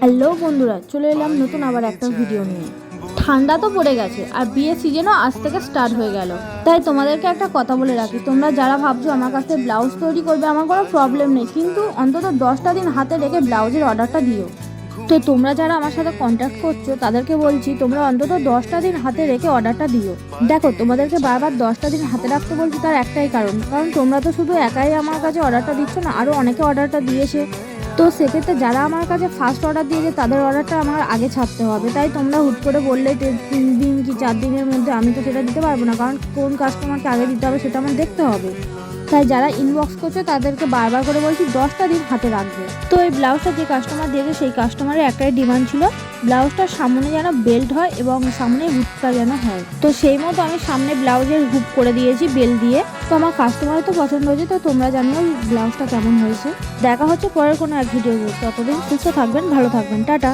Hello বন্ধুরা, চলে এলাম নতুন আবার একটা ভিডিও নিয়ে। ঠান্ডা তো পড়ে গেছে আর বিয়ের সিজনও আজ থেকে স্টার্ট হয়ে গেল। তাই তোমাদেরকে একটা কথা বলে রাখি, তোমরা যারা ভাবছো আমার কাছে ব্লাউজ তৈরি করবে, আমার কোনো প্রবলেম নেই, কিন্তু অন্তত 10টা দিন হাতে রেখে ব্লাউজের অর্ডারটা দিও। তো তোমরা যারা আমার সাথে কন্ট্যাক্ট করছো তাদেরকে বলছি, তোমরা অন্তত 10টা দিন হাতে রেখে অর্ডারটা দিও। দেখো, তোমাদেরকে বারবার 10টা দিন হাতে রাখতে বলছি তার একটাই কারণ তোমরা তো শুধু একাই আমার কাছে অর্ডারটা দিচ্ছ না, আরও অনেকে অর্ডারটা দিয়েছে। তো সেক্ষেত্রে যারা আমার কাছে ফার্স্ট অর্ডার দিয়েছে তাদের অর্ডারটা আমার আগে ছাড়তে হবে। তাই তোমরা হুট করে বললে 3 দিন কি 4 দিনের মধ্যে, আমি তো সেটা দিতে পারবো না, কারণ কোন কাস্টমারকে আগে দিতে হবে সেটা আমার দেখতে হবে। তাই যারা ইনবক্স করছে তাদেরকে বারবার করে বলছি 10টা দিন হাতে রাখবে। তো এই ব্লাউজটা যে কাস্টমার দিয়েছে সেই কাস্টমারের একটাই ডিমান্ড ছিল, ব্লাউজটার সামনে যেন বেল্ট হয় এবং সামনে হুকটা যেন হয়। তো সেই মতো আমি সামনে ব্লাউজের হুক করে দিয়েছি বেল্ট দিয়ে। তো আমার কাস্টমারের তো পছন্দ হয়েছে। তো তোমরা জানিও ব্লাউজটা কেমন হয়েছে। দেখা হচ্ছে পরের কোনো এক ভিডিও। ততদিন সুস্থ থাকবেন, ভালো থাকবেন, টাটা।